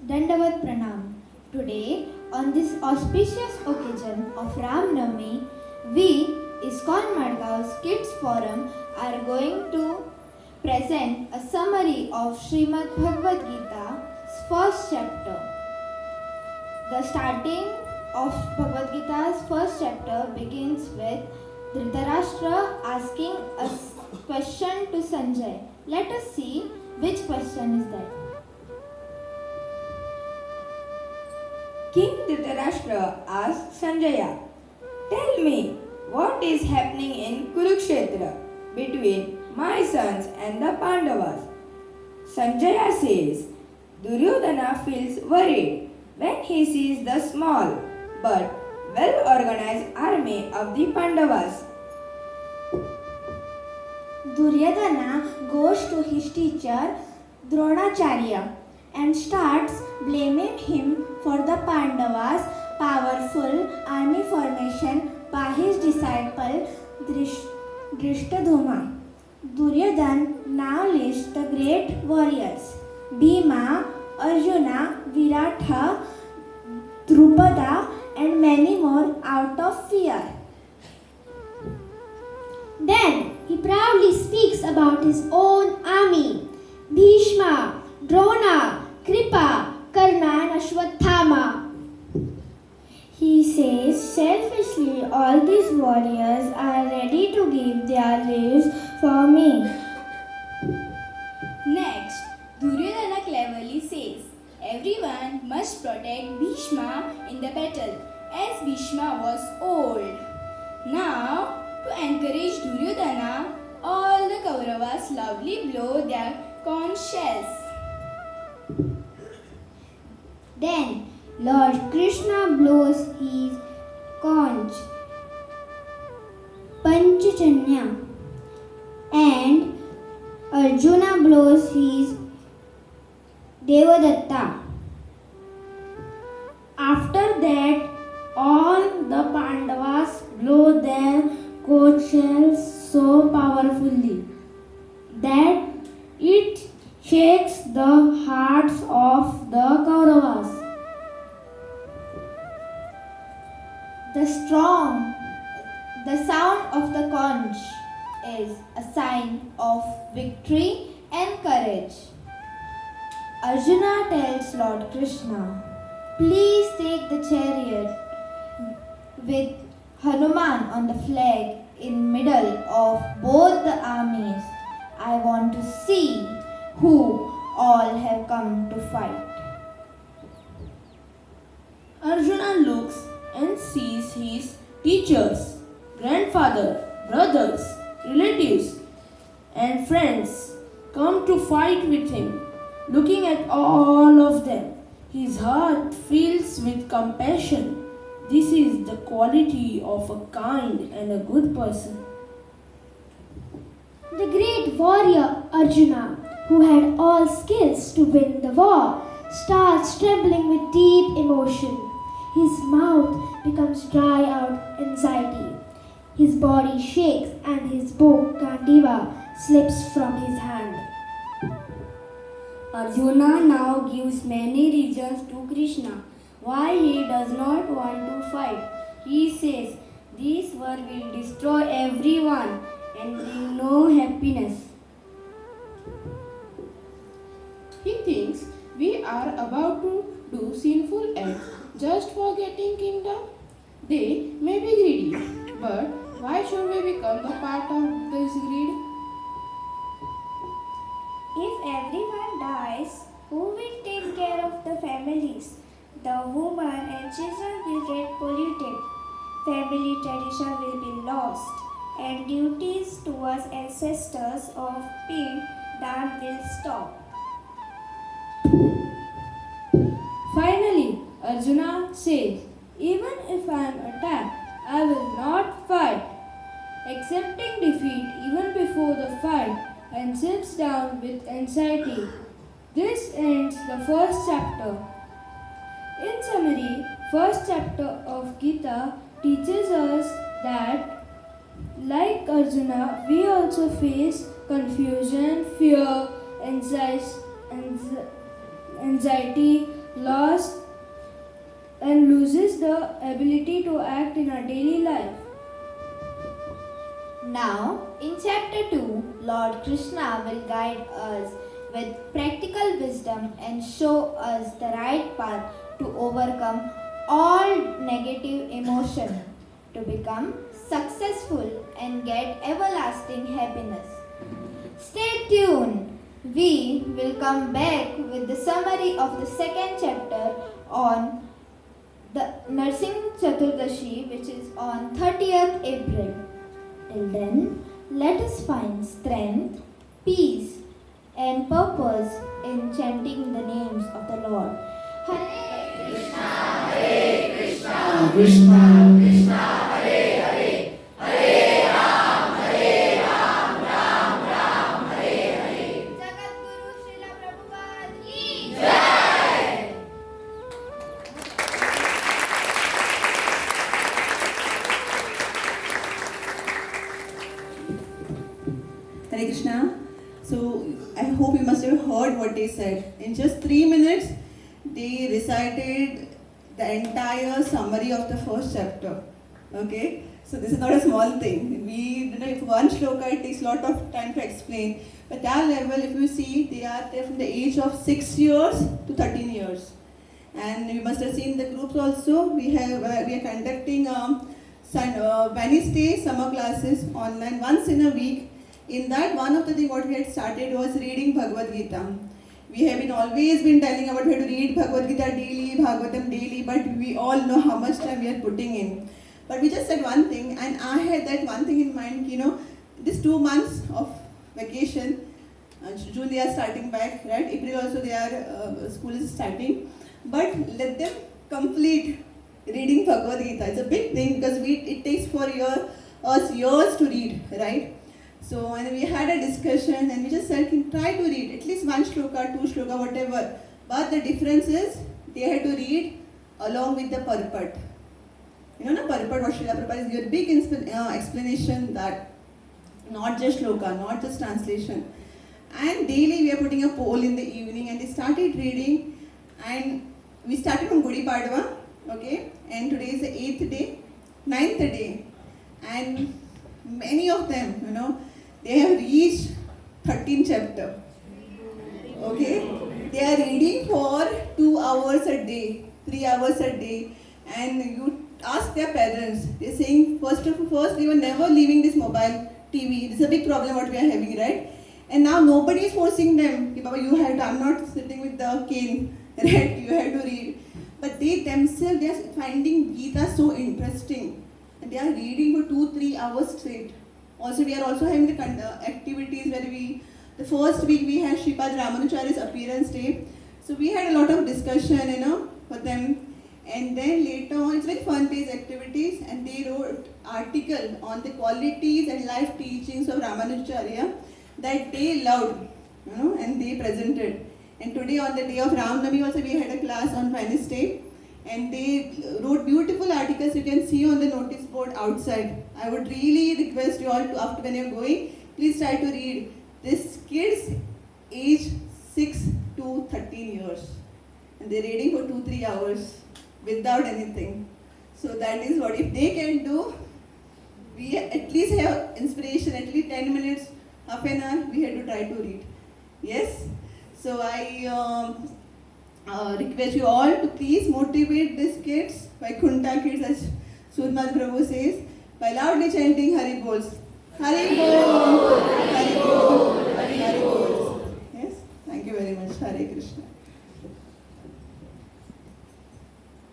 Dandavat Pranam. Today, on this auspicious occasion of Ram Navami, we, ISKCON Madgav's Kids Forum, are going to present a summary of Srimad Bhagwad Gita's first chapter. The starting of Bhagwad Gita's first chapter begins with Dhritarashtra asking a question to Sanjay. Let us see which question is that. King Dhritarashtra asked Sanjaya, "Tell me, what is happening in Kurukshetra between my sons and the Pandavas?" Sanjaya says, Duryodhana feels worried when he sees the small but well-organized army of the Pandavas. Duryodhana goes to his teacher Dronacharya and starts blaming him for the Pandavas' powerful army formation by his disciple Drishtadhuma. Duryodhana now lists the great warriors Bhima, Arjuna, Viratha, Drupada and many more out of fear. Then he proudly speaks about his own army, Bhishma, Drona, Kripa, Karna and Ashwathama. He says selfishly all these warriors are ready to give their lives for me. Next, Duryodhana cleverly says, everyone must protect Bhishma in the battle, as Bhishma was old. Now, to encourage Duryodhana, all the Kauravas loudly blow their conch shells. Then Lord Krishna blows his conch, Panchajanya, and Arjuna blows his Devadatta. After that, all the Pandavas blow their conch shells so powerfully that it shakes the hearts of the Kauravas. The sound of the conch is a sign of victory and courage. Arjuna tells Lord Krishna, please take the chariot with Hanuman on the flag in middle of both the armies. I want to see who all have come to fight. Arjuna looks and sees his teachers, grandfather, brothers, relatives, and friends come to fight with him. Looking at all of them, his heart fills with compassion. This is the quality of a kind and a good person. The great warrior Arjuna, who had all skills to win the war, starts trembling with deep emotion. His mouth becomes dry out anxiety. His body shakes and his bow Gandiva slips from his hand. Arjuna now gives many reasons to Krishna why he does not want to fight. He says, this war will destroy everyone and bring no happiness. He thinks we are about to do sinful acts just for getting kingdom. They may be greedy, but why should we become the part of this greed? If everyone dies, who will take care of the families? The women and children will get polluted. Family tradition will be lost, and duties towards ancestors of Pind Dan will stop. Finally, Arjuna says, even if I am attacked, I will not fight. Accepting defeat even before the fight and sits down with anxiety. This ends the first chapter. In summary, first chapter of Gita teaches us that, like Arjuna, we also face confusion, fear, anxiety, lost and loses the ability to act in our daily life. Now, in chapter 2, Lord Krishna will guide us with practical wisdom and show us the right path to overcome all negative emotion, to become successful and get everlasting happiness. Stay tuned. We will come back with the summary of the second chapter on the Nursing Chaturdashi, which is on 30th April. Till then, let us find strength, peace, and purpose in chanting the names of the Lord. Hare Krishna, Hare Krishna, Krishna Krishna, Hare Hare, Hare Ram, Ram Ram, Hare Hare. Jagat Guru Srila Prabhupada ki Jai. Hare Krishna. So I hope you must have heard what they said. In just 3 minutes, they recited the entire summary of the first chapter. Okay? So this is not a small thing. If one shloka, it takes a lot of time to explain. But that level, if you see, they are there from the age of 6 years to 13 years. And you must have seen the groups also. We are conducting Wednesday summer classes online once in a week. In that, one of the things what we had started was reading Bhagwad Gita. We have always been telling about we have to read Bhagwad Gita daily, Bhagavatam daily, but we all know how much time we are putting in. But we just said one thing, and I had that one thing in mind, this 2 months of vacation, June they are starting back, right? April also school is starting, but let them complete reading Bhagavad Gita. It's a big thing because it takes for us years to read, right? So and we had a discussion and we just said, try to read at least one shloka, 2 shloka, whatever. But the difference is they had to read along with the purport. The purport what Srila Prabhupada is your big explanation that not just shloka, not just translation. And daily we are putting a poll in the evening and they started reading and we started from Gudi Padwa, okay? And today is the 8th day, 9th day. And many of them, they have reached 13th chapter. Okay? They are reading for 2 hours a day, 3 hours a day. And you ask their parents, they're saying first they were never leaving this mobile TV. This is a big problem what we are having, right? And now nobody is forcing them. Baba, you have to, I'm not sitting with the cane, right? You have to read. But they themselves, they are finding Geeta so interesting. And they are reading for 2-3 hours straight. Also, we are also having the activities where the first week we had Sripad Ramanujarya's appearance day. So we had a lot of discussion, for them. And then later on, it's very fun-based activities. And they wrote article on the qualities and life teachings of Ramanujacharya that they loved, and they presented. And today on the day of Ram Navami also we had a class on Wednesday. And they wrote beautiful articles you can see on the notice board outside. I would really request you all to, after when you're going, please try to read. This kids age 6 to 13 years. And they're reading for 2-3 hours without anything. So that is what if they can do, we at least have inspiration, at least 10 minutes, half an hour, we had to try to read. Yes? So I request you all to please motivate these kids, Vaikunta kids as Surmad Prabhu says, by loudly chanting Hari Bols. Hari Bol! Hari Bol! Hari Bol! Yes? Thank you very much. Hare Krishna.